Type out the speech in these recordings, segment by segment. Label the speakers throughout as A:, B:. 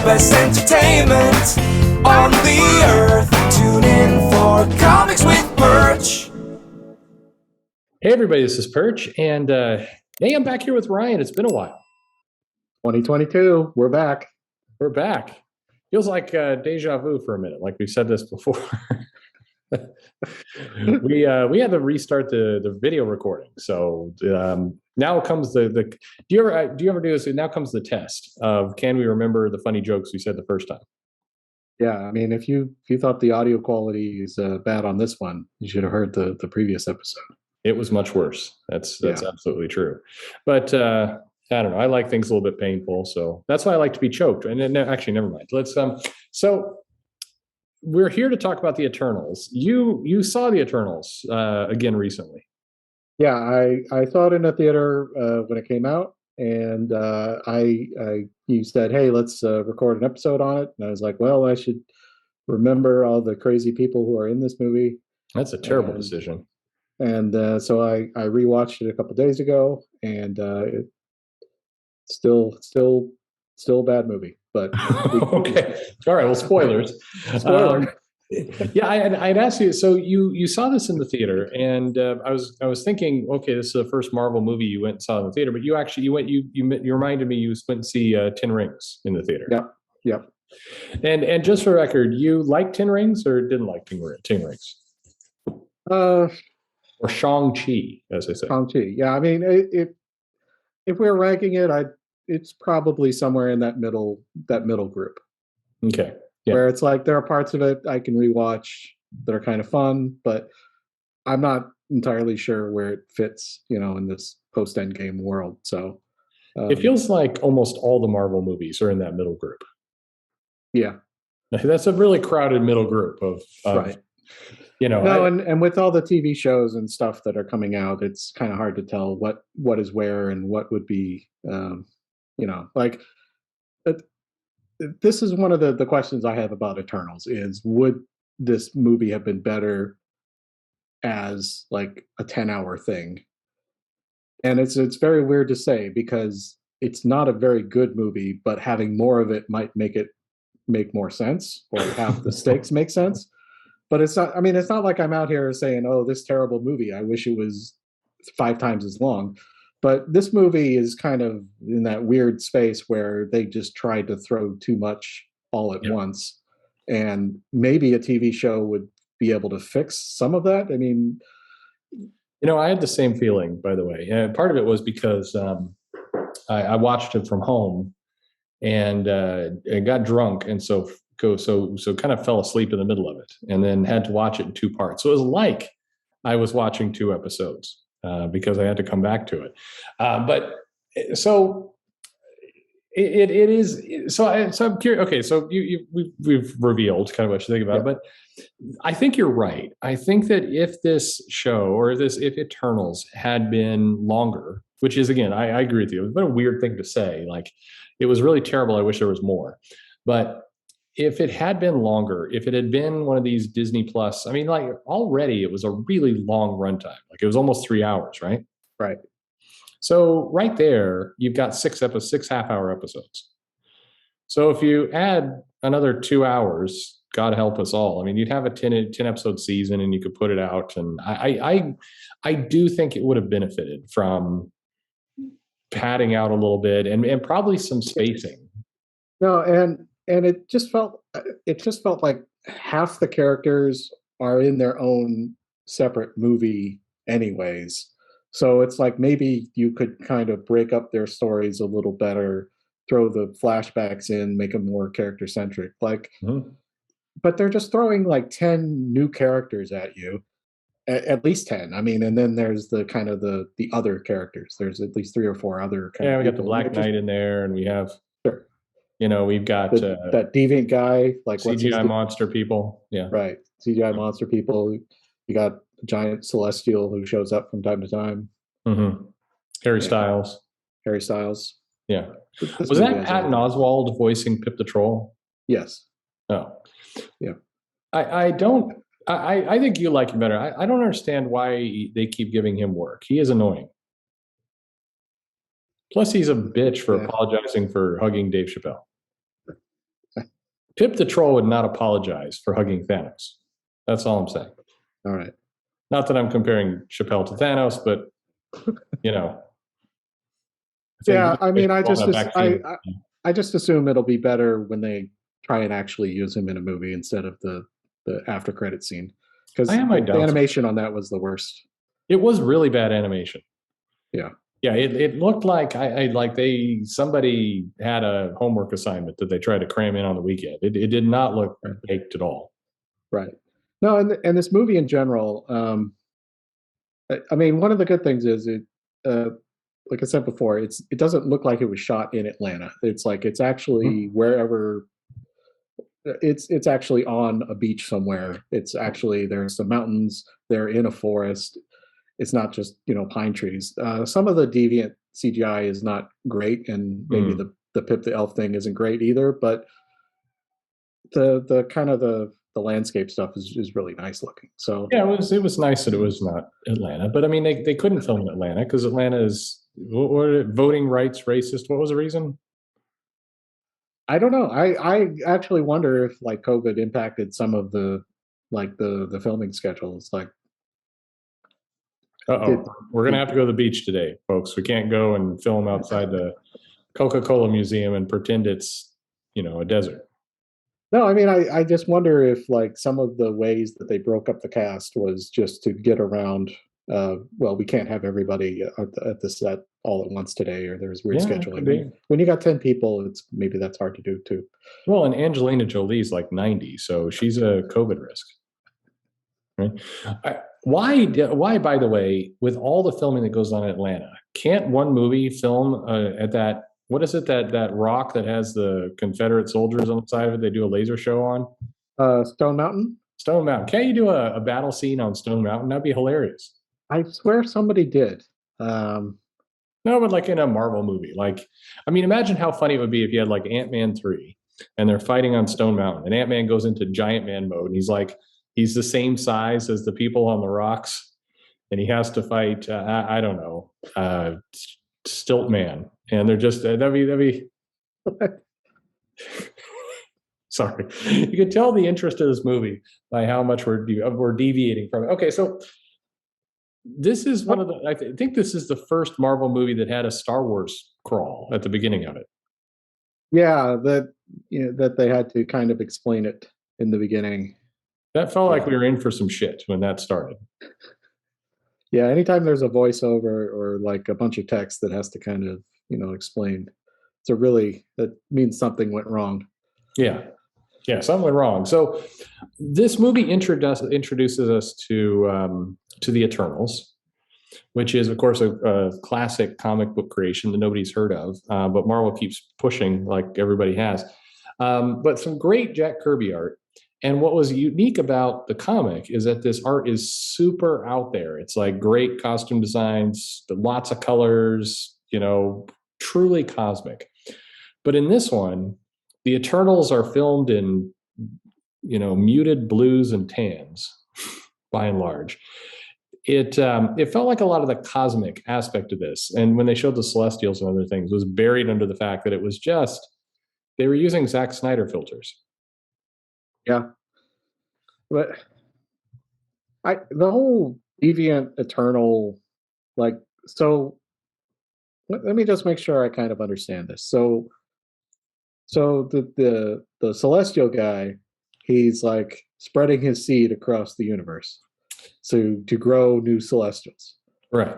A: best entertainment on the earth. Tune in for Comics with Perch.
B: Hey everybody, this is Perch, and hey, I'm back here with Ryan. It's been a while.
C: 2022, we're back.
B: We're back. Feels like deja vu for a minute, like we've said this before. we had to restart the video recording, so now comes the do you ever do this? Now comes the test of can we remember the funny jokes we said the first time.
C: Yeah, I mean, if you thought the audio quality is bad on this one, you should have heard the previous episode.
B: It was much worse. That's absolutely true. But I don't know. I like things a little bit painful, so that's why I like to be choked. And then, actually, never mind. Let's so we're here to talk about the Eternals. You saw the Eternals again recently.
C: Yeah, I saw it in the theater when it came out, and you said, "Hey, let's record an episode on it." And I was like, "Well, I should remember all the crazy people who are in this movie."
B: That's a terrible decision.
C: And so I rewatched it a couple days ago, and it's still a bad movie. But
B: okay, all right. Well, spoilers.
C: Spoiler.
B: Yeah, I'd asked you. So you saw this in the theater, and I was thinking, okay, this is the first Marvel movie you went and saw in the theater, but you reminded me you went and see Ten Rings in the theater.
C: Yep.
B: And just for record, you liked Ten Rings or didn't like Ten Rings? Or Shang-Chi, as I say.
C: Shang-Chi. Yeah, I mean, if we're ranking it, it's probably somewhere in that middle group.
B: Okay. Yeah.
C: Where it's like there are parts of it I can rewatch that are kind of fun, but I'm not entirely sure where it fits, in this post-Endgame world. So
B: it feels like almost all the Marvel movies are in that middle group.
C: Yeah.
B: That's a really crowded middle group of
C: right. And with all the TV shows and stuff that are coming out, it's kind of hard to tell what is where and what would be, like. This is one of the questions I have about Eternals: is would this movie have been better as like a 10-hour thing? And it's very weird to say because it's not a very good movie, but having more of it might make more sense or have the stakes make sense. But it's not. I mean, it's not like I'm out here saying, "Oh, this terrible movie. I wish it was 5 times as long." But this movie is kind of in that weird space where they just tried to throw too much all at once, and maybe a TV show would be able to fix some of that. I mean,
B: I had the same feeling, by the way. And part of it was because I watched it from home and got drunk, and so kind of fell asleep in the middle of it, and then had to watch it in 2 parts. So it was like I was watching 2 episodes because I had to come back to it. But so it is. So I'm curious. Okay, so we've revealed kind of what you think about it, but I think you're right. I think that if this show or if Eternals had been longer, which is, again, I agree with you. It's been a weird thing to say. Like, it was really terrible. I wish there was more. But if it had been longer, if it had been one of these Disney Plus, I mean, like, already it was a really long runtime. Like, it was almost 3 hours, right?
C: Right.
B: So right there, you've got 6 half-hour episodes. So if you add another 2 hours, God help us all. I mean, you'd have a 10 episode season, and you could put it out. And I do think it would have benefited from padding out a little bit and probably some spacing.
C: No, and it just felt like half the characters are in their own separate movie anyways. So it's like maybe you could kind of break up their stories a little better, throw the flashbacks in, make them more character centric. Like, but they're just throwing like 10 new characters at you, at least 10. I mean, and then there's the kind of the other characters. There's at least 3 or 4 other.
B: We got the Black Knight in there, and we have.
C: Sure.
B: We've got
C: that deviant guy, like
B: CGI monster people. Yeah.
C: Right. CGI monster people. You got a giant celestial who shows up from time to time.
B: Mm-hmm. Harry Styles. Yeah. Was that Patton Oswalt voicing Pip the Troll?
C: Yes.
B: Oh.
C: Yeah.
B: I think you like him better. I don't understand why they keep giving him work. He is annoying. Plus, he's a bitch for apologizing for hugging Dave Chappelle. Pip the Troll would not apologize for hugging Thanos. That's all I'm saying.
C: All right.
B: Not that I'm comparing Chappelle to Thanos, but you know.
C: Yeah, I mean, I
B: vaccine.
C: just assume it'll be better when they try and actually use him in a movie instead of the after credit scene, because
B: I have my
C: the
B: doubts.
C: animation on that was the worst.
B: It was really bad animation.
C: Yeah.
B: Yeah, it looked like somebody had a homework assignment that they tried to cram in on the weekend. It did not look baked at all.
C: Right. No, and this movie in general, I mean, one of the good things is like I said before, it doesn't look like it was shot in Atlanta. It's like it's actually wherever. It's actually on a beach somewhere. It's actually, there's some mountains. They're in a forest. It's not just pine trees. Some of the deviant CGI is not great, and maybe the Pip the Elf thing isn't great either. But the kind of the landscape stuff is really nice looking. So
B: yeah, it was nice that it was not Atlanta, but I mean they couldn't film in Atlanta because Atlanta is voting rights racist. What was the reason?
C: I don't know. I actually wonder if like COVID impacted some of the filming schedules. Like,
B: we're gonna have to go to the beach today, folks. We can't go and film outside the Coca-Cola Museum and pretend it's a desert.
C: No, I mean, I just wonder if like some of the ways that they broke up the cast was just to get around. Well, we can't have everybody at the set all at once today, or there's weird scheduling. When you got 10 people, maybe that's hard to do too.
B: Well, and Angelina Jolie's like 90, so she's a COVID risk. Right? Why, by the way, with all the filming that goes on in Atlanta, can't one movie film at that? What is it that rock that has the Confederate soldiers on the side of it? They do a laser show on
C: Stone Mountain.
B: Stone Mountain. Can't you do a battle scene on Stone Mountain? That'd be hilarious.
C: I swear somebody did.
B: No, but like in a Marvel movie. Like, I mean, imagine how funny it would be if you had like Ant-Man 3 and they're fighting on Stone Mountain and Ant-Man goes into giant man mode and he's the same size as the people on the rocks and he has to fight, I don't know, Stilt Man. And they're just, that'd be sorry. You can tell the interest of this movie by how much we're deviating from it. Okay, so this is one of the, I think this is the first Marvel movie that had a Star Wars crawl at the beginning of it.
C: Yeah, that they had to kind of explain it in the beginning.
B: That felt like we were in for some shit when that started.
C: Yeah, anytime there's a voiceover or like a bunch of text that has to kind of, explain, that means something went wrong. Yeah,
B: something went wrong. So this movie introduces us to the Eternals, which is, of course, a classic comic book creation that nobody's heard of, but Marvel keeps pushing like everybody has. But some great Jack Kirby art. And what was unique about the comic is that this art is super out there. It's like great costume designs, lots of colors, truly cosmic. But in this one, the Eternals are filmed in, muted blues and tans, by and large. It felt like a lot of the cosmic aspect of this, and when they showed the Celestials and other things, was buried under the fact that it was just they were using Zack Snyder filters.
C: Yeah, but the whole deviant Eternal, so. Let me just make sure I kind of understand this. So the Celestial guy, he's like spreading his seed across the universe, so to grow new Celestials.
B: Right.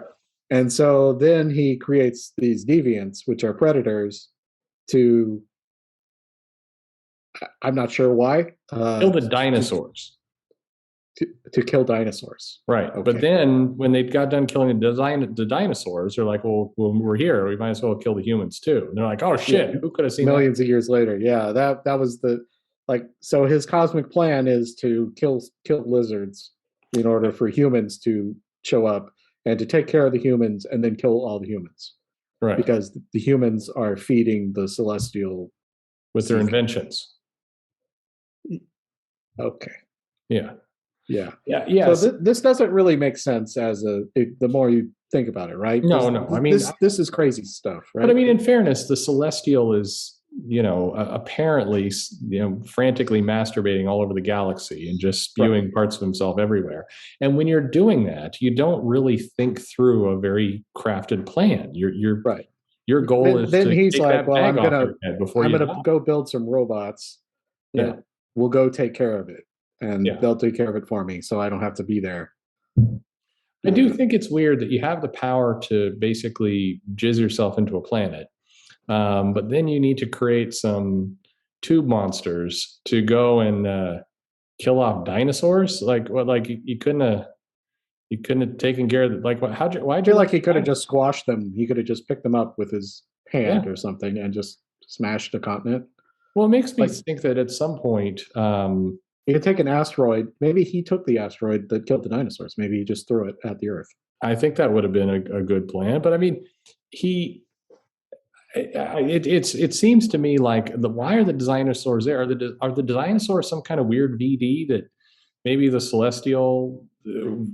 C: And so then he creates these deviants, which are predators, to I'm not sure why.
B: Kill the dinosaurs.
C: To kill dinosaurs.
B: Right. Okay. But then when they got done killing the dinosaurs, they're like, well, we're here. We might as well kill the humans too. And they're like, oh shit, who could have seen
C: millions of years later? Yeah, that was so his cosmic plan is to kill lizards in order for humans to show up and to take care of the humans and then kill all the humans.
B: Right.
C: Because the humans are feeding the Celestial
B: with their inventions.
C: Okay.
B: Yeah.
C: Yeah.
B: Yeah.
C: So this doesn't really make sense the more you think about it, right?
B: No. I mean,
C: this is crazy stuff, right?
B: But I mean, in fairness, the Celestial is apparently, frantically masturbating all over the galaxy and just spewing parts of himself everywhere. And when you're doing that, you don't really think through a very crafted plan. Your goal is
C: then
B: to
C: he's
B: take
C: like,
B: that
C: well,
B: bag off your head before
C: I'm
B: you
C: gonna
B: die.
C: go build some robots that
B: Yeah.
C: will go take care of it, and
B: Yeah.
C: they'll take care of it for me, so I don't have to be there.
B: I do think it's weird that you have the power to basically jizz yourself into a planet, but then you need to create some tube monsters to go and kill off dinosaurs. Like what? Like you couldn't have taken care of like what? Why'd
C: I
B: you
C: feel
B: let
C: like he could have just squashed them. He could have just picked them up with his hand
B: Yeah.
C: or something and just smashed the continent.
B: Well, it makes me
C: Like-
B: think that at some point,
C: He could take an asteroid. Maybe he took the asteroid that killed the dinosaurs. Maybe he just threw it at the Earth.
B: I think that would have been a good plan. But I mean, it seems to me like why are the dinosaurs there? Are the dinosaurs some kind of weird VD that maybe the Celestial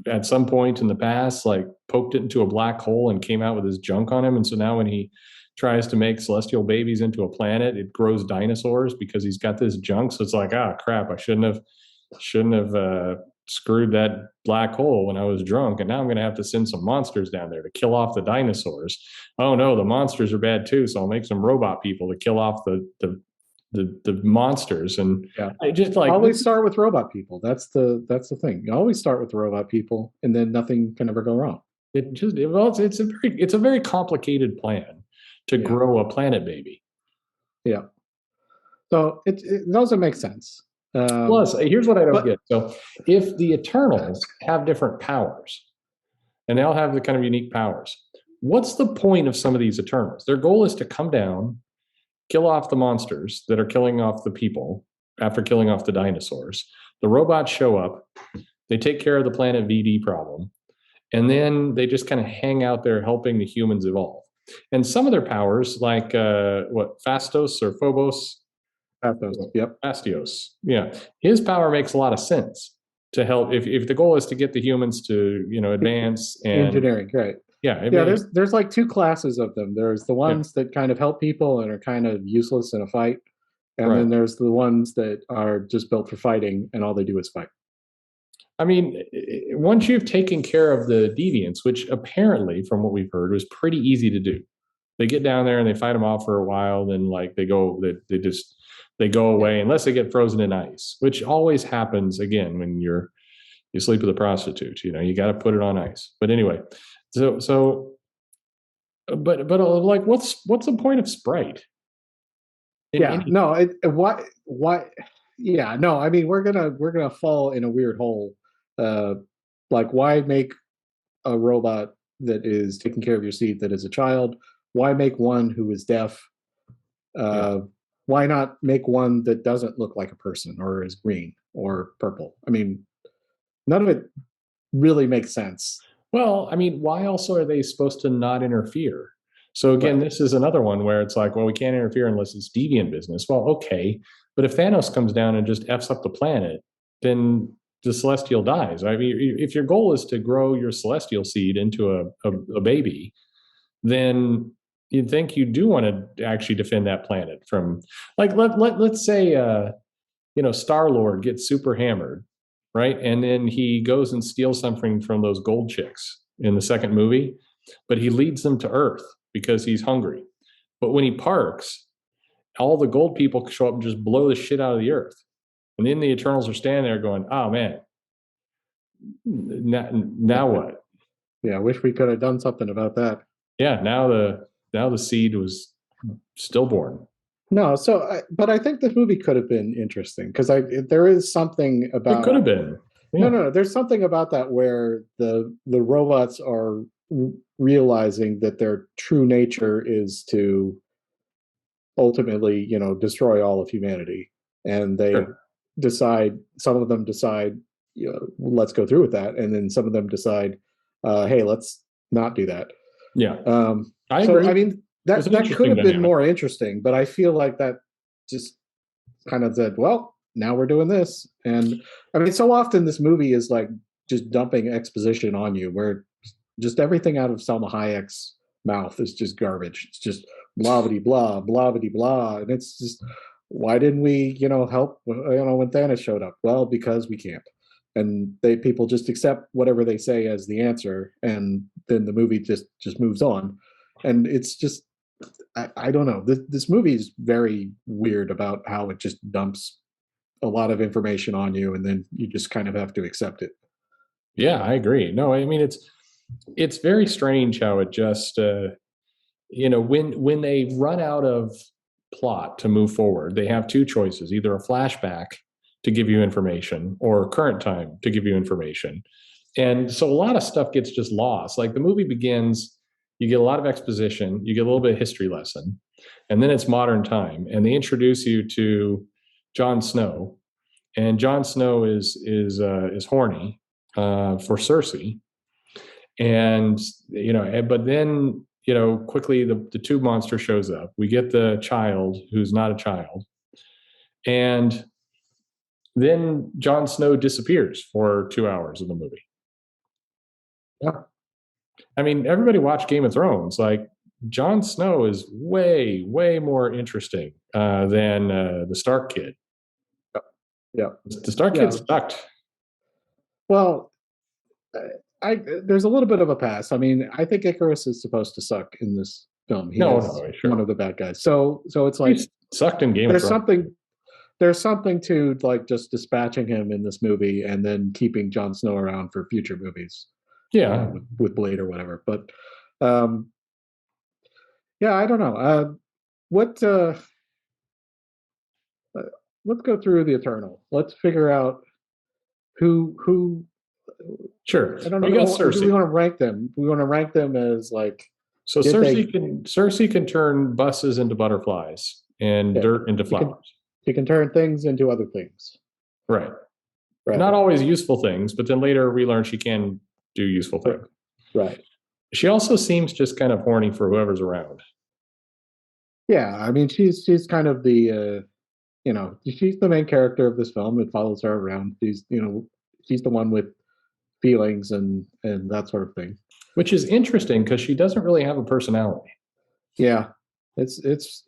B: at some point in the past like poked it into a black hole and came out with his junk on him, and so now when he tries to make celestial babies into a planet, it grows dinosaurs because he's got this junk. So it's like, crap, I shouldn't have screwed that black hole when I was drunk, and now I'm going to have to send some monsters down there to kill off the dinosaurs. Oh no, the monsters are bad too, so I'll make some robot people to kill off the monsters. And I just like
C: always start with robot people. That's the thing. You always start with the robot people, and then nothing can ever go wrong.
B: It's a very complicated plan to grow a planet baby.
C: Yeah. So it doesn't make sense.
B: Plus, here's what I don't get. So if the Eternals have different powers, and they all have the kind of unique powers, what's the point of some of these Eternals? Their goal is to come down, kill off the monsters that are killing off the people after killing off the dinosaurs. The robots show up, they take care of the planet VD problem, and then they just kind of hang out there helping the humans evolve. And some of their powers, like Phastos or Phobos,
C: Yep.
B: Phastos. Yeah. His power makes a lot of sense to help if the goal is to get the humans to, advance and
C: Engineering, right.
B: Yeah.
C: There's like two classes of them. There's the ones that kind of help people and are kind of useless in a fight. And then there's the ones that are just built for fighting and all they do is fight.
B: I mean, once you've taken care of the deviants, which apparently, from what we've heard, was pretty easy to do. They get down there and they fight them off for a while, then like they go away unless they get frozen in ice, which always happens again when you sleep with a prostitute. You got to put it on ice. But anyway, but like what's the point of Sprite?
C: Why? Yeah, no. I mean, we're gonna fall in a weird hole. Like, why make a robot that is taking care of your seed that is a child? Why make one who is deaf? Why not make one that doesn't look like a person or is green or purple? I mean, none of it really makes sense.
B: Well, I mean, why also are they supposed to not interfere? So again, this is another one where it's like, well, we can't interfere unless it's deviant business. Well, okay, but if Thanos comes down and just F's up the planet, then the Celestial dies. I mean, if your goal is to grow your Celestial seed into a baby, then you'd think you do want to actually defend that planet from, like, let's say, Star-Lord gets super hammered, right? And then he goes and steals something from those gold chicks in the second movie, but he leads them to Earth because he's hungry. But when he parks, all the gold people show up and just blow the shit out of the Earth. And then the Eternals are standing there going, oh man, now what?
C: Yeah, I wish we could have done something about that.
B: Yeah, now the seed was stillborn.
C: No, but I think the movie could have been interesting because there is something about
B: it could have been. Yeah.
C: No, there's something about that where the robots are realizing that their true nature is to ultimately, destroy all of humanity, and they decide. Some of them decide, let's go through with that, and then some of them decide, hey, let's not do that.
B: Yeah,
C: I agree. I mean, that could have been more interesting, but I feel like that just kind of said, well, now we're doing this. And I mean, so often this movie is like just dumping exposition on you, where just everything out of Salma Hayek's mouth is just garbage. It's just blah blah blah blah, and it's just, why didn't we, help, when Thanos showed up? Well, because we can't, and people just accept whatever they say as the answer, and then the movie just moves on, and it's just, I don't know. This movie is very weird about how it just dumps a lot of information on you, and then you just kind of have to accept it.
B: Yeah, I agree. No, I mean it's very strange how it just when they run out of plot to move forward, they have two choices: either a flashback to give you information or current time to give you information. And so a lot of stuff gets just lost. Like the movie begins, you get a lot of exposition, you get a little bit of history lesson, and then it's modern time, and they introduce you to Jon Snow, and Jon Snow is horny for Sersi, and but then quickly the tube monster shows up. We get the child who's not a child, and then Jon Snow disappears for 2 hours of the movie.
C: Yeah.
B: I mean, everybody watched Game of Thrones. Like, Jon Snow is way, way more interesting than the Stark kid.
C: Yeah.
B: The Stark kid sucked.
C: Well, there's a little bit of a pass. I mean, I think Ikaris is supposed to suck in this film. He is
B: Sure.
C: one of the bad guys. So it's like,
B: He sucked in Game of Thrones.
C: There's something to like just dispatching him in this movie and then keeping Jon Snow around for future movies.
B: Yeah.
C: With Blade or whatever. But yeah, I don't know. What let's go through the Eternal. Let's figure out who.
B: Sure.
C: I don't know.
B: We got Sersi.
C: Do we want to rank them? We want to rank them as like.
B: So Sersi can turn buses into butterflies and dirt into flowers.
C: She can turn things into other things.
B: Right. Not always useful things, but then later we learn she can do useful things.
C: Right.
B: She also seems just kind of horny for whoever's around.
C: Yeah, I mean, she's kind of the she's the main character of this film. It follows her around. She's the one with feelings and that sort of thing.
B: Which is interesting because she doesn't really have a personality.
C: Yeah, it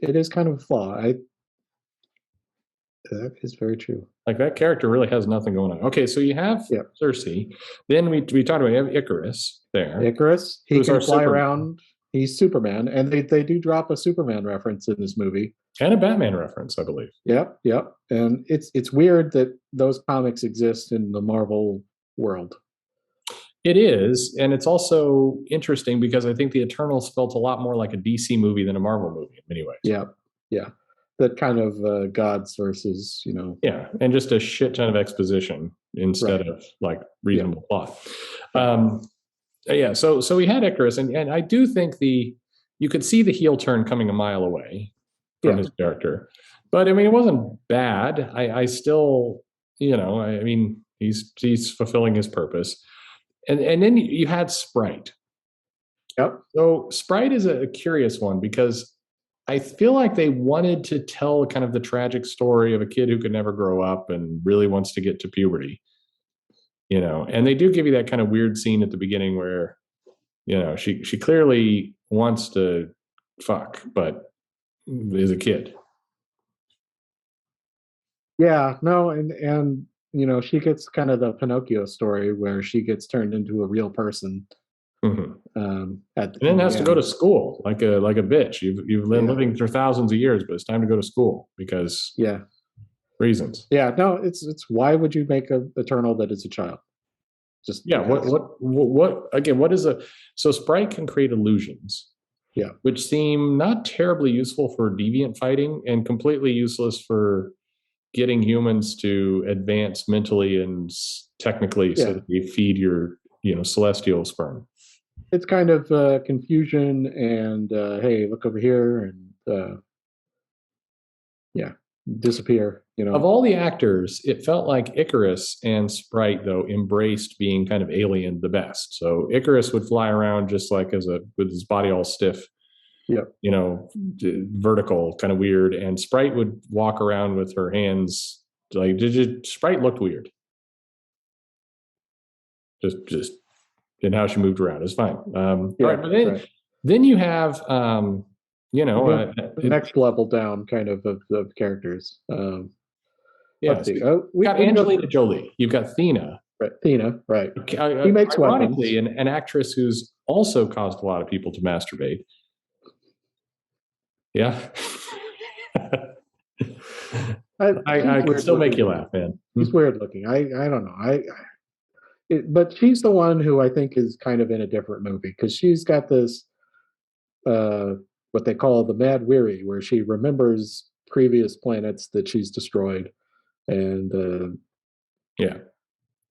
C: is kind of a flaw. That is very true.
B: Like, that character really has nothing going on. Okay, so you have Sersi. Then we talked about, you have Ikaris there.
C: Ikaris, he can fly around. He's Superman, and they do drop a Superman reference in this movie.
B: And a Batman reference, I believe.
C: Yep. And it's weird that those comics exist in the Marvel world.
B: It is, and it's also interesting because I think the Eternals felt a lot more like a DC movie than a Marvel movie in many ways.
C: Yeah. That kind of gods versus,
B: Yeah, and just a shit ton of exposition instead of like reasonable plot. So we had Ikaris, and I do think you could see the heel turn coming a mile away from his character. But I mean, it wasn't bad. I still, I mean, he's fulfilling his purpose. And then you had Sprite.
C: Yep.
B: So Sprite is a curious one because I feel like they wanted to tell kind of the tragic story of a kid who could never grow up and really wants to get to puberty. And they do give you that kind of weird scene at the beginning where, she clearly wants to fuck, but is a kid.
C: Yeah, no, and she gets kind of the Pinocchio story where she gets turned into a real person.
B: Mm-hmm. And then has to go to school like a bitch. You've been living for thousands of years, but it's time to go to school because reasons.
C: Yeah, no, it's why would you make an Eternal that is a child? Just
B: what again? What is so Sprite can create illusions, which seem not terribly useful for deviant fighting and completely useless for getting humans to advance mentally and technically so that they feed your celestial sperm.
C: It's kind of confusion and hey, look over here and disappear.
B: Of all the actors, it felt like Ikaris and Sprite though embraced being kind of alien the best. So Ikaris would fly around just like with his body all stiff, vertical, kind of weird, and Sprite would walk around with her hands like Sprite looked weird. Just and how she moved around is fine. All right, but then you have You know,
C: The next level down kind of characters.
B: yeah.
C: Let's
B: So
C: see.
B: you've
C: We
B: got
C: can go
B: Angelina Jolie. You've got Thena.
C: right, Thena, right. He makes
B: Ironically,
C: weapons.
B: an actress who's also caused a lot of people to masturbate. Yeah. I
C: He's
B: could still make
C: looking.
B: you laugh, man.
C: He's weird looking. I don't know. But she's the one who I think is kind of in a different movie because she's got this uh, what they call the Mad Weary, where she remembers previous planets that she's destroyed, and
B: Yeah.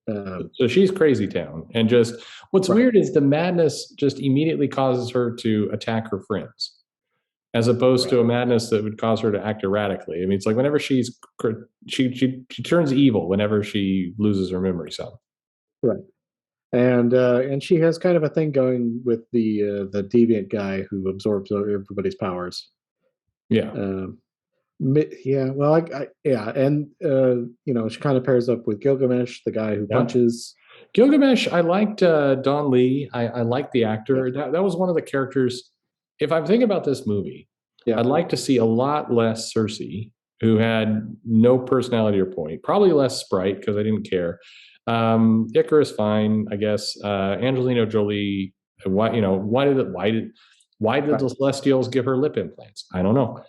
C: uh,
B: So she's crazy town. And just what's
C: right,
B: weird is the madness just immediately causes her to attack her friends, as opposed to
C: right,
B: a madness that would cause her to act erratically. I mean, it's like whenever she turns evil whenever she loses her memory some.
C: right. And she has kind of a thing going with the deviant guy who absorbs everybody's powers.
B: Yeah.
C: Um, yeah, well, yeah, and she kind of pairs up with Gilgamesh, the guy who
B: Yeah.
C: punches.
B: Gilgamesh, I liked Don Lee. I liked the
C: Yeah,
B: actor. That was one of the characters. If I'm thinking about this movie,
C: yeah,
B: I'd like to see a lot less Sersi, who had no personality or point. Probably less Sprite because I didn't care. Ikaris, fine, I guess. Angelina Jolie. Why did
C: right,
B: the Celestials give her lip implants? I don't know.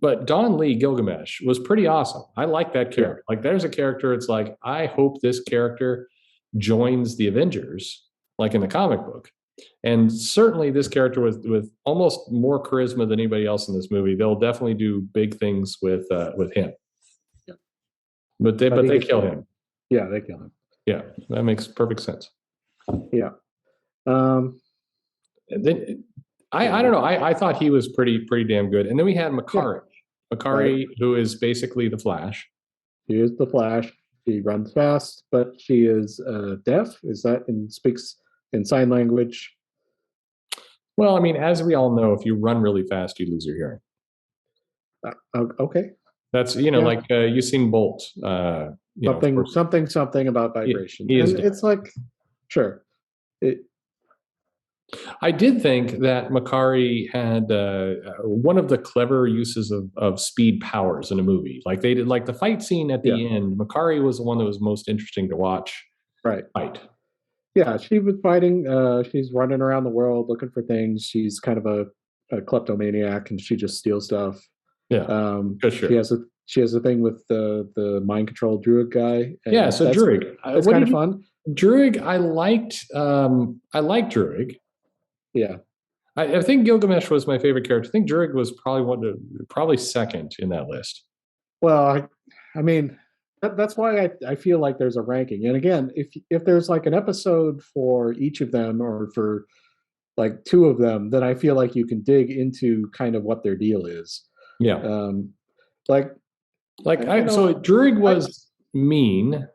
B: But Don Lee Gilgamesh was pretty awesome. I like that
C: yeah,
B: character. Like there's a character. It's like I hope this character joins the Avengers, like in the comic book. And certainly this character with almost more charisma than anybody else in this movie. They'll definitely do big things with him.
C: yeah.
B: But they
C: But he gets
B: kill
C: killed.
B: him.
C: Yeah, they kill him.
B: Yeah, that makes perfect sense.
C: Yeah. Um,
B: And then I don't know. I thought he was pretty damn good. And then we had
C: yeah,
B: Makari.
C: right.
B: Makari, who is basically the Flash.
C: She is the Flash. She runs fast, but she is deaf. Is that and speaks in sign language?
B: Well, I mean, as we all know, if you run really fast, you lose your hearing.
C: Okay.
B: That's
C: Yeah.
B: like Usain Bolt. Of
C: Something,
B: course,
C: something about vibration,
B: he is
C: and
B: deaf.
C: it's like, sure, it,
B: I did think that Makari had one of the clever uses of speed powers in a movie. Like they did, like the fight scene at the
C: yeah,
B: end. Makari was the one that was most interesting to watch
C: right.
B: fight.
C: Yeah, she was fighting. She's running around the world looking for things. She's kind of a kleptomaniac, and she just steals stuff.
B: Yeah, for sure.
C: She has a thing with the mind control Druig guy. And
B: Yeah, so Druig,
C: that's kind of fun.
B: Druig, I liked. I liked Druig.
C: Yeah.
B: I think Gilgamesh was my favorite character. I think Druig was probably second in that list.
C: Well, I mean, that's why I feel like there's a ranking. And again, if there's like an episode for each of them or for like two of them, then I feel like you can dig into kind of what their deal is.
B: Yeah,
C: Like
B: so Druig was mean,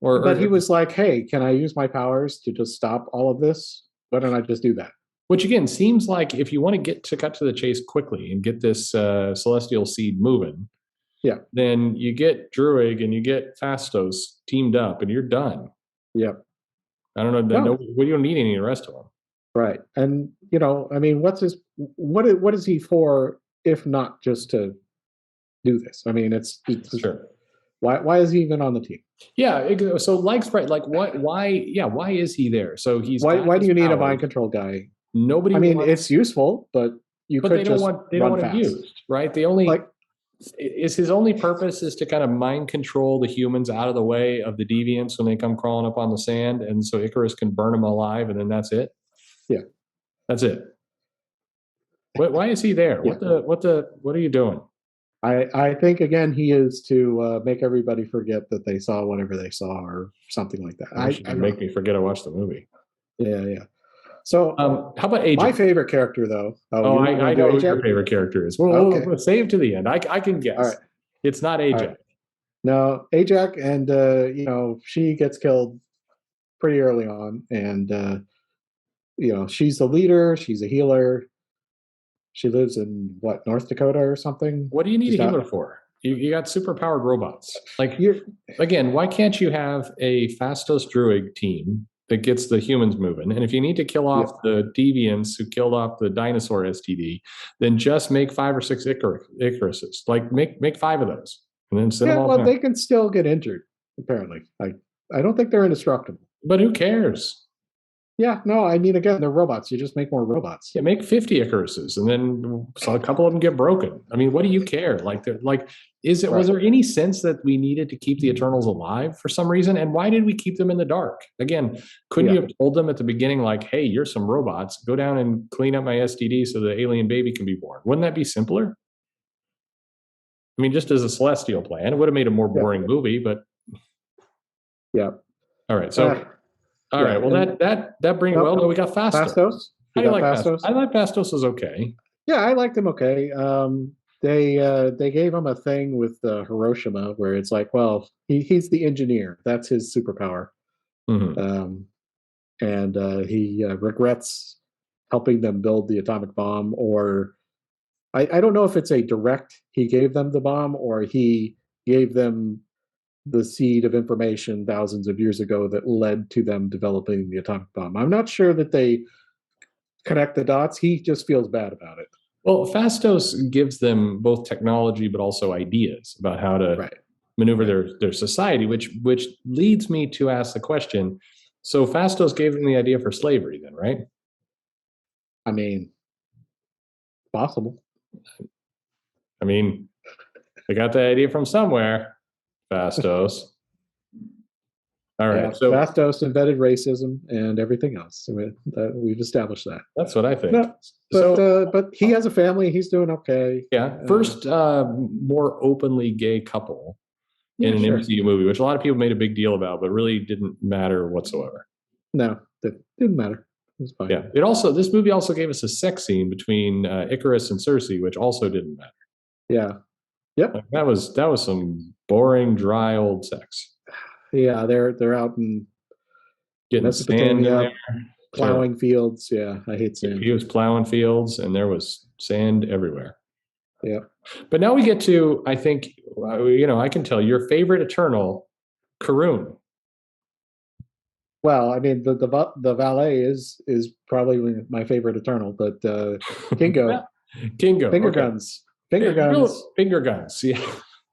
C: but he was like, "Hey, can I use my powers to just stop all of this? Why don't I just do that?"
B: which again seems like if you want to cut to the chase quickly and get this celestial seed moving,
C: yeah,
B: then you get Druig and you get Phastos teamed up, and you're done.
C: yeah.
B: I don't know.
C: No.
B: We don't need any of the rest of them.
C: Right, and I mean, what is he for if not just to do this? I mean, it's
B: Sure.
C: Why is he even on the team?
B: Yeah. So like Sprite, like what? Why? Yeah. Why is he there? So he's
C: Why do you need a mind
B: powers.
C: control guy?
B: Nobody.
C: I mean, it's useful, but
B: they don't want him used, right? They only
C: like
B: is his only purpose is to kind of mind control the humans out of the way of the deviants when they come crawling up on the sand, and so Ikaris can burn them alive, and then that's it.
C: Yeah,
B: that's it. Why is he there?
C: Yeah.
B: What are you doing?
C: I think again he is to make everybody forget that they saw whatever they saw or something like that.
B: I make me forget I watched the movie.
C: Yeah. So
B: how about Ajak?
C: My favorite character though.
B: I know who your favorite character is. Well,
C: okay.
B: We'll save to the end. I can guess.
C: All right.
B: It's not Ajak.
C: Right. No, Ajak, and she gets killed pretty early on, and she's the leader. She's a healer. She lives in North Dakota or something.
B: What do you need a healer for? You got super powered robots. Like
C: You're,
B: again, why can't you have a Phastos Druig team that gets the humans moving. And if you need to kill off the deviants who killed off the dinosaur STD, then just make 5 or 6 Ikaruses. Like make 5 of those and then send them all down.
C: They can still get injured, apparently. I don't think they're indestructible.
B: But who cares?
C: Yeah, no, I mean, again, they're robots. You just make more robots.
B: Yeah, make 50 Ikaruses, and then a couple of them get broken. I mean, what do you care? Like, was there any sense that we needed to keep the Eternals alive for some reason? And why did we keep them in the dark? Again, couldn't you have told them at the beginning, like, hey, you're some robots, go down and clean up my STD so the alien baby can be born? Wouldn't that be simpler? I mean, just as a celestial plan, it would have made a more boring movie, but all right, so. All right. Well, that brings. Well, no, we got Phastos. How do you like Phastos? I like Phastos is okay.
C: Yeah, I liked him okay. They gave him a thing with Hiroshima where it's like, well, he's the engineer. That's his superpower, and he regrets helping them build the atomic bomb. Or I don't know if it's a direct he gave them the bomb or he gave them the seed of information thousands of years ago that led to them developing the atomic bomb. I'm not sure that they connect the dots. He just feels bad about it.
B: Well, Phastos gives them both technology, but also ideas about how to maneuver their society, which leads me to ask the question. So Phastos gave them the idea for slavery then, right?
C: I mean, possible.
B: I mean, they got the idea from somewhere. Phastos. All right. So
C: Phastos invented racism and everything else. We've established that.
B: That's what I think.
C: No, but he has a family. He's doing okay.
B: Yeah. First, more openly gay couple in an MCU movie, which a lot of people made a big deal about, but really didn't matter whatsoever.
C: No, that didn't matter. It was fine.
B: Yeah. This movie also gave us a sex scene between Ikaris and Sersi, which also didn't matter.
C: Yeah. Yep.
B: Like, that was some boring, dry old sex.
C: Yeah, they're out in
B: getting sand in there,
C: plowing fields. Yeah, I hate sand.
B: He was plowing fields, and there was sand everywhere.
C: Yeah.
B: But now we get to, I think, I can tell your favorite Eternal, Karun.
C: Well, I mean, the valet is probably my favorite Eternal, but Kingo, finger guns.
B: Finger guns. Yeah.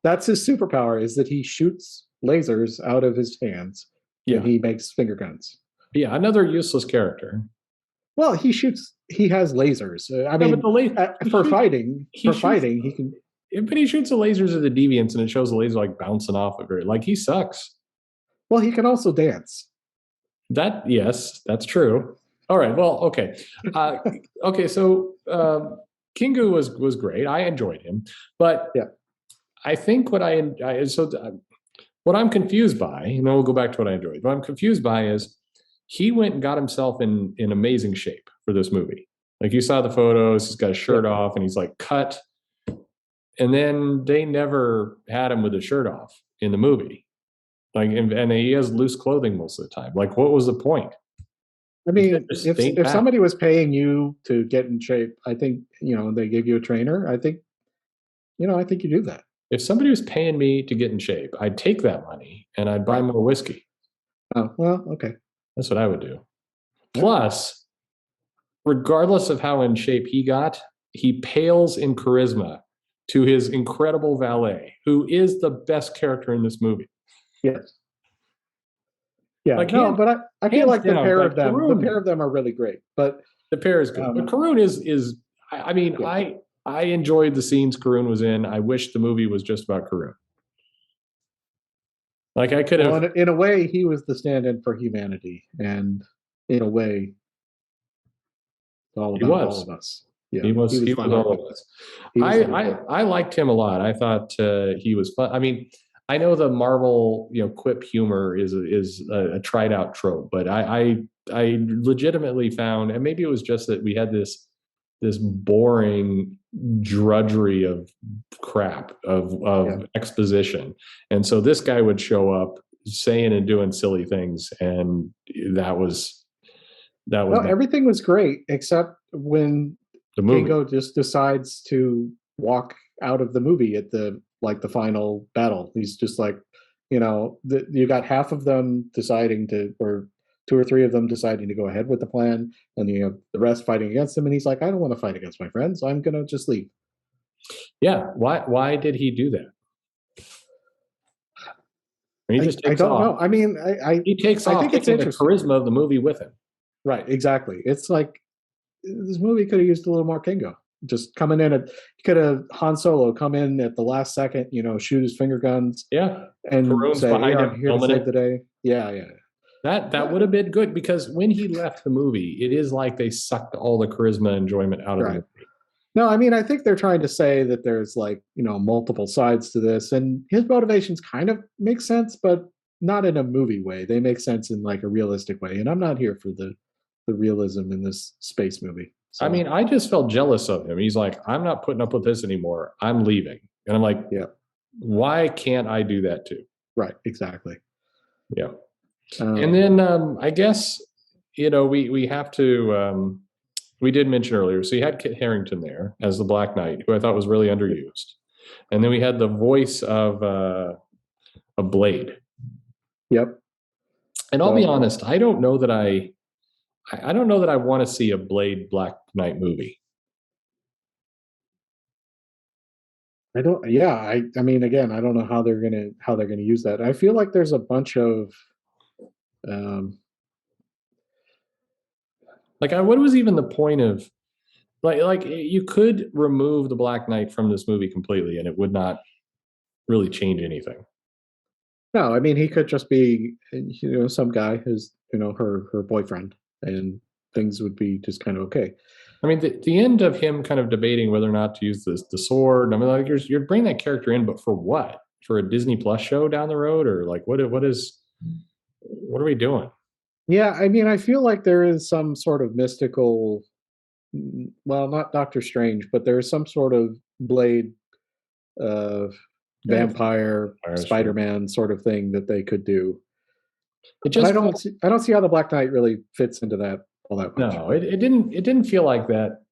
C: That's his superpower, is that he shoots lasers out of his hands. Yeah. And he makes finger guns.
B: Yeah, another useless character.
C: Well, he has lasers. I mean, for fighting, he can.
B: But he shoots the lasers at the deviants, and it shows the laser like bouncing off of it. Like, he sucks.
C: Well, he can also dance.
B: Yes, that's true. All right. Well, okay. Okay. So Kingo was great. I enjoyed him, but I think what what I'm confused by, and then we'll go back to what I enjoyed. What I'm confused by is he went and got himself in amazing shape for this movie. Like, you saw the photos, he's got a shirt off and he's like cut. And then they never had him with his shirt off in the movie. Like, and he has loose clothing most of the time. Like, what was the point?
C: I mean, if somebody was paying you to get in shape, I think, they gave you a trainer. I think you do that.
B: If somebody was paying me to get in shape, I'd take that money and I'd buy more whiskey.
C: Oh, well, okay.
B: That's what I would do. Plus, regardless of how in shape he got, he pales in charisma to his incredible valet, who is the best character in this movie.
C: Yes. Yeah, like, but I feel like the pair of them, Karun, the pair of them are really great. But
B: the pair is good. But Karun is. I mean, I enjoyed the scenes Karun was in. I wish the movie was just about Karun. Like, I could have.
C: Well, in a way, he was the stand-in for humanity, and in a way, all of us. Yeah,
B: he was all of us. I liked him a lot. I thought he was fun. I mean, I know the Marvel, quip humor is a tried out trope, but I legitimately found, and maybe it was just that we had this boring drudgery of crap of exposition, and so this guy would show up saying and doing silly things, and that was. No,
C: everything was great except when the Kingo just decides to walk out of the movie at the final battle. He's just like, you got half of them deciding to, or two or three of them deciding to go ahead with the plan, and you have the rest fighting against him. And he's like, I don't want to fight against my friends. I'm gonna just leave.
B: Yeah. Why did he do that? He just
C: I
B: takes
C: don't
B: off.
C: know. I mean,
B: He takes
C: I
B: off,
C: think it's
B: taking the
C: interesting.
B: charisma of the movie with him.
C: Right, exactly. It's like this movie could have used a little more Kingo. Just coming in at, could have Han Solo come in at the last second, shoot his finger guns
B: Yeah.
C: and
B: Perun's
C: say,
B: behind
C: "Hey,
B: him,
C: I'm here to
B: filming
C: save
B: it.
C: the day." Yeah.
B: That would have been good, because when he left the movie, it is like they sucked all the charisma and enjoyment out of the
C: Right.
B: movie.
C: No, I mean, I think they're trying to say that there's like, multiple sides to this, and his motivations kind of make sense, but not in a movie way. They make sense in like a realistic way. And I'm not here for the realism in this space movie. So,
B: I mean, I just felt jealous of him. He's like, I'm not putting up with this anymore. I'm leaving. And I'm like,
C: yeah,
B: why can't I do that too?
C: right, exactly.
B: Yeah. And then I guess, we have to, we did mention earlier, so you had Kit Harington there as the Black Knight, who I thought was really underused. And then we had the voice of a Blade.
C: Yep.
B: And I'll be honest, I don't know that I want to see a Blade Black Knight movie.
C: I don't. Yeah, I mean, again, I don't know how they're gonna use that. I feel like there's a bunch of, um,
B: Like, what was even the point of, like you could remove the Black Knight from this movie completely, and it would not really change anything.
C: no, I mean, he could just be, some guy who's, her boyfriend, and things would be just kind of okay.
B: I mean, the end of him kind of debating whether or not to use the sword. I mean, like you're bringing that character in, but for what? For a Disney Plus show down the road, or like what are we doing?
C: Yeah, I mean, I feel like there is some sort of mystical, well, not Doctor Strange, but there is some sort of Blade, uh, vampire, Spider-Man sort of thing that they could do.
B: It just,
C: I don't see how the Black Knight really fits into that all that much.
B: No, it didn't feel like that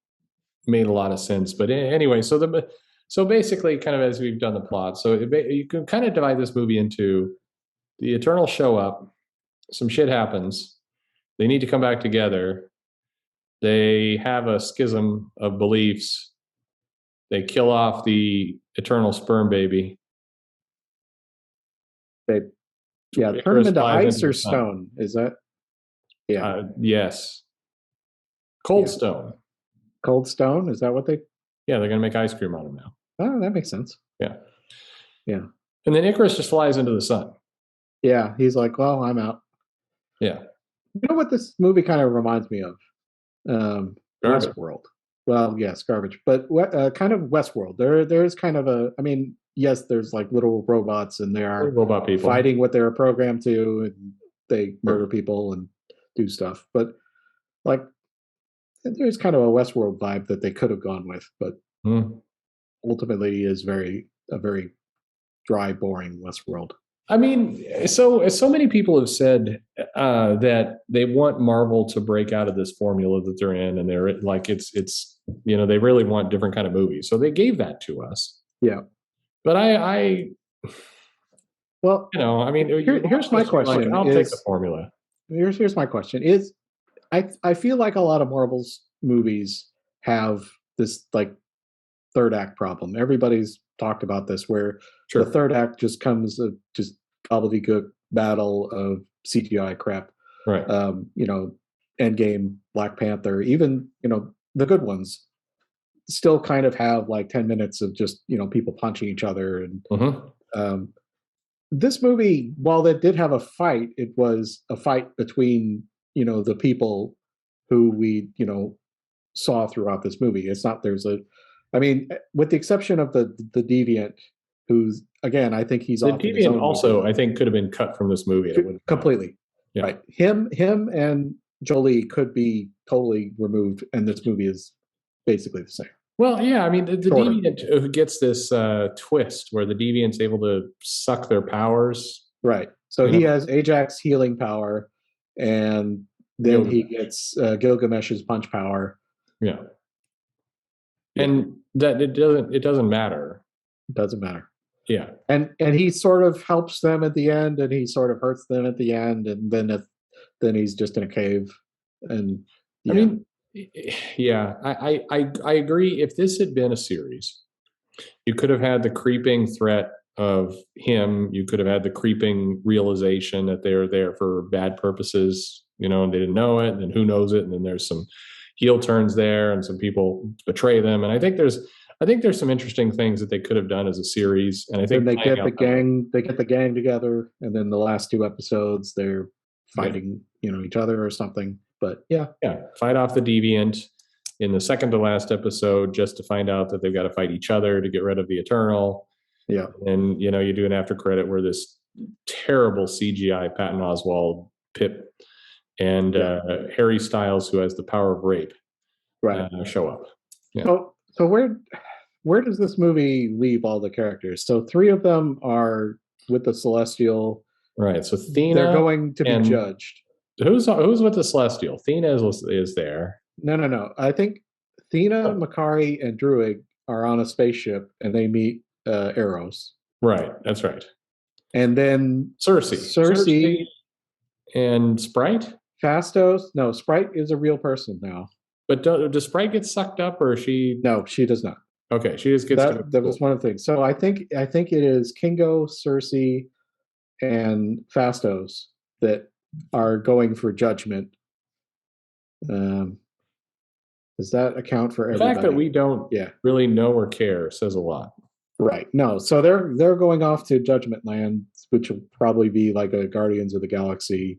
B: made a lot of sense. But anyway, so basically, kind of as we've done the plot, so you can kind of divide this movie into the Eternals show up, some shit happens, they need to come back together, they have a schism of beliefs, they kill off the Eternal sperm baby.
C: They turn them into ice or stone. Is that? Yeah.
B: Yes. Cold stone.
C: Cold stone? Is that what they?
B: Yeah, they're going to make ice cream out of them now.
C: Oh, that makes sense.
B: Yeah.
C: Yeah.
B: And then Ikaris just flies into the sun.
C: Yeah, he's like, well, I'm out.
B: Yeah.
C: You know what this movie kind of reminds me of? Westworld. Well, yes, garbage, but kind of Westworld. There's kind of I mean, yes, there's like little robots, and they are
B: robot people
C: fighting what they're programmed to, and they murder people and do stuff. But like, there's kind of a Westworld vibe that they could have gone with, but ultimately is a very dry, boring Westworld.
B: I mean, so many people have said that they want Marvel to break out of this formula that they're in, and they're like, it's they really want different kind of movies, so they gave that to us.
C: Yeah,
B: but I I mean,
C: here's my question.
B: Like, I'll take the formula.
C: Here's my question: Is I feel like a lot of Marvel's movies have this like third act problem. Everybody's talked about this, where the third act just comes of just gobbledygook battle of CGI crap.
B: Right.
C: Endgame, Black Panther, even the good ones still kind of have like 10 minutes of just people punching each other. And this movie, while it did have a fight, it was a fight between the people who we saw throughout this movie. It's not I mean, with the exception of the Deviant, who's again, I think he's
B: the Deviant also movie. I think could have been cut from this movie.
C: Completely. Yeah. Right. Him and Jolie could be totally removed, and this movie is basically the same.
B: Well, yeah, I mean, the Deviant gets this twist where the Deviant's able to suck their powers.
C: Right. So he has Ajax's healing power, and then he gets Gilgamesh's punch power.
B: Yeah. And that it doesn't matter.
C: It doesn't matter.
B: Yeah.
C: And he sort of helps them at the end, and he sort of hurts them at the end, and then at then he's just in a cave. And
B: I mean, yeah, I agree. If this had been a series, you could have had the creeping threat of him. You could have had the creeping realization that they're there for bad purposes, and they didn't know it. And then who knows it? And then there's some heel turns there, and some people betray them. And I think there's some interesting things that they could have done as a series. And I think
C: they get the gang together, and then the last 2 episodes they're fighting, each other or something. But yeah,
B: fight off the deviant in the second to last episode, just to find out that they've got to fight each other to get rid of the Eternal.
C: Yeah,
B: and you do an after credit where this terrible CGI Patton Oswalt Pip and Harry Styles, who has the power of rape, show up. Yeah.
C: So where does this movie leave all the characters? So 3 of them are with the Celestial.
B: Right. So Thena,
C: they're going to be judged.
B: Who's with the Celestial? Thena is there.
C: No. I think Thena, Makari, and Druig are on a spaceship, and they meet Eros.
B: Right. That's right.
C: And then
B: Sersi and Sprite.
C: Phastos. No, Sprite is a real person now.
B: But does Sprite get sucked up, or she?
C: No, she does not.
B: Okay, she just gets.
C: That was one of the things. So I think it is Kingo, Sersi, and Phastos that are going for judgment. Does that account for everybody?
B: The fact that we don't really know or care says a lot.
C: Right. No. So they're going off to Judgment Land, which will probably be like a Guardians of the Galaxy.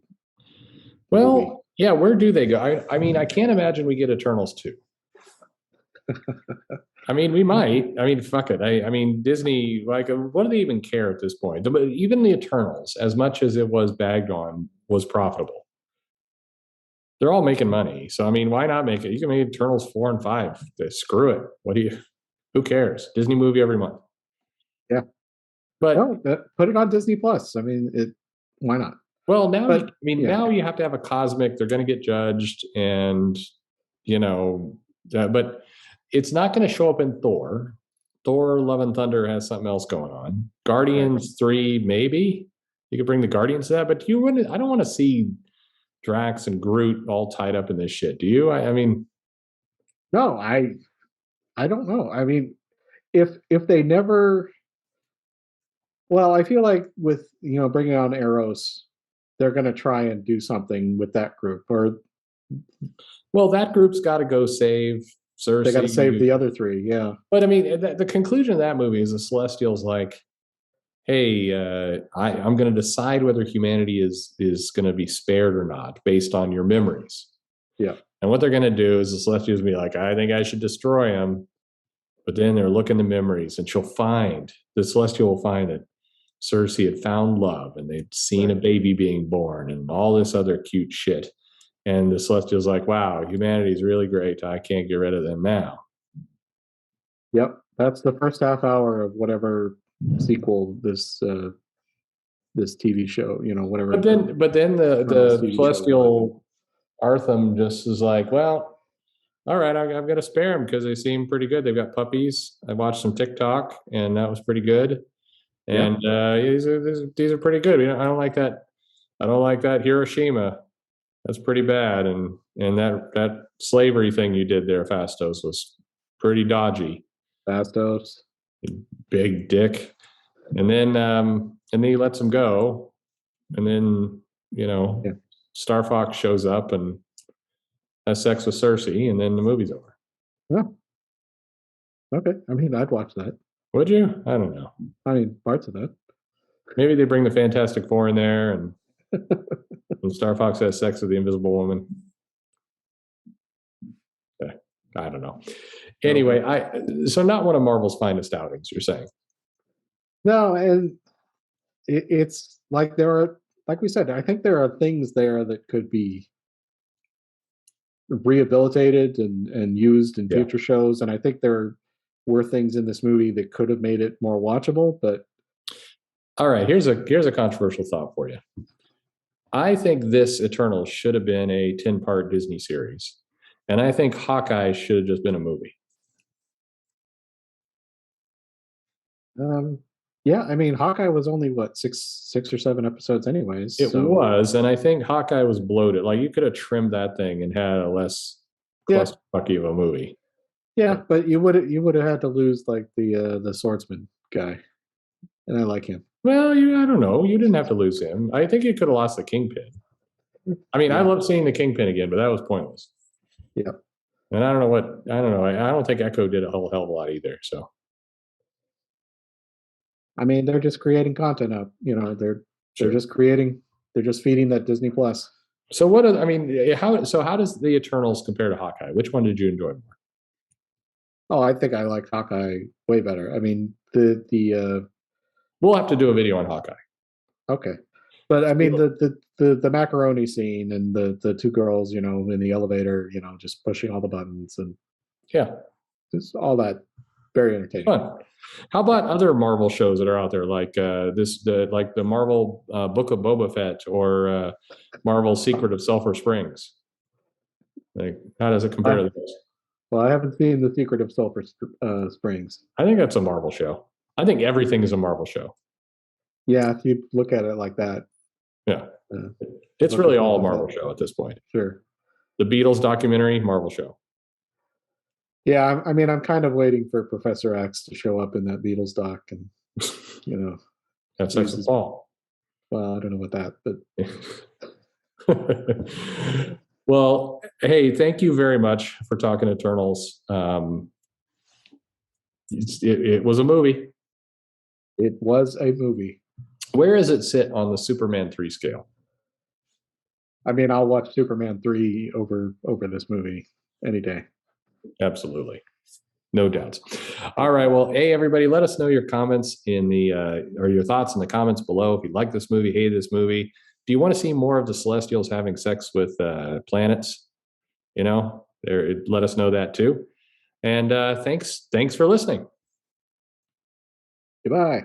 B: Well,
C: movie.
B: Yeah. Where do they go? I mean, I can't imagine we get Eternals 2. I mean, we might. I mean, fuck it. I mean, Disney, what do they even care at this point? Even the Eternals, as much as it was bagged on, was profitable. They're all making money. So, I mean, why not make it? You can make Eternals 4 and 5. Screw it. Who cares? Disney movie every month.
C: Yeah.
B: But
C: put it on Disney Plus. I mean, why not?
B: Well, now, now you have to have a cosmic. They're going to get judged, and but it's not going to show up in Thor. Thor: Love and Thunder has something else going on. Guardians 3, maybe you could bring the Guardians to that, but I don't want to see Drax and Groot all tied up in this shit. Do you? I mean,
C: no, I don't know. I mean, if they never, well, I feel like with bringing on Eros, they're going to try and do something with that group,
B: that group's got to go save Sersi.
C: They got to save the other 3, yeah.
B: But I mean, the conclusion of that movie is the Celestial's like, hey, I'm going to decide whether humanity is going to be spared or not based on your memories.
C: Yeah.
B: And what they're going to do is the Celestial's be like, I think I should destroy him. But then they're looking the memories, and the Celestial will find that Sersi had found love, and they'd seen a baby being born, and all this other cute shit. And the Celestial's like, wow, humanity's really great. I can't get rid of them now.
C: Yep. That's the first half hour of whatever sequel this TV show, whatever.
B: But then the Celestial Artham just is like, well, all right, I've got to spare them because they seem pretty good. They've got puppies. I watched some TikTok, and that was pretty good. And these are pretty good. I don't like that. I don't like that Hiroshima. That's pretty bad. And that slavery thing you did there, Phastos, was pretty dodgy.
C: Phastos,
B: big dick. And then he lets him go. And then Star Fox shows up and has sex with Sersi, and then the movie's over.
C: Yeah. Okay. I mean, I'd watch that.
B: Would you? I don't know.
C: I mean, parts of that.
B: Maybe they bring the Fantastic Four in there, and Star Fox has sex with the Invisible Woman. I don't know. Anyway, so not one of Marvel's finest outings, you're saying?
C: No, and it's like like we said, I think there are things there that could be rehabilitated and used in future shows, and I think there were things in this movie that could have made it more watchable. But
B: all right, here's a controversial thought for you. I think this Eternals should have been a 10-part Disney series, and I think Hawkeye should have just been a movie.
C: Yeah, I mean, Hawkeye was only what, six or seven episodes, anyways.
B: It
C: So
B: was, and I think Hawkeye was bloated. Like you could have trimmed that thing and had a less
C: yeah,
B: clusterfucky of a movie.
C: yeah, but you would have had to lose like the swordsman guy, and I like him.
B: Well, I don't know. You didn't have to lose him. I think you could have lost the Kingpin. I mean, I
C: Yeah,
B: love seeing the Kingpin again, but that was pointless.
C: yeah.
B: And I don't know what I don't know. I don't think Echo did a whole hell of a lot either. So
C: I mean, they're just creating content up. They're
B: sure.
C: just creating. They're just feeding that Disney Plus.
B: So what? I mean, how does the Eternals compare to Hawkeye? Which one did you enjoy more?
C: Oh, I think I like Hawkeye way better. I mean, the
B: We'll have to do a video on Hawkeye.
C: okay, but I mean the macaroni scene and the two girls, in the elevator, just pushing all the buttons and
B: Yeah,
C: just all that, very entertaining.
B: fun. How about other Marvel shows that are out there, like the Marvel Book of Boba Fett or Marvel Secret of Sulphur Springs? Like, how does it compare
C: I,
B: to those?
C: well, I haven't seen the Secret of Sulphur Springs.
B: I think that's a Marvel show. I think everything is a Marvel show.
C: Yeah, if you look at it like that,
B: Yeah,
C: uh,
B: it's
C: Book
B: really
C: of
B: all a
C: Boba
B: Marvel
C: Fett.
B: show at this point.
C: Sure.
B: The Beatles documentary, Marvel show.
C: Yeah, I mean, I'm kind of waiting for Professor X to show up in that Beatles doc, and you know,
B: That's Sex with
C: uses.
B: Paul.
C: Well, I don't know what that, but
B: Well, hey, thank you very much for talking Eternals. It was a movie.
C: it was a movie.
B: Where does it sit on the Superman 3 scale?
C: I mean, I'll watch Superman 3 over this movie any day.
B: Absolutely. No doubts. All right. Well, hey, everybody, let us know your comments or your thoughts in the comments below. If you like this movie, hate this movie. Do you want to see more of the Celestials having sex with planets? Let us know that too. And thanks for listening.
C: Goodbye.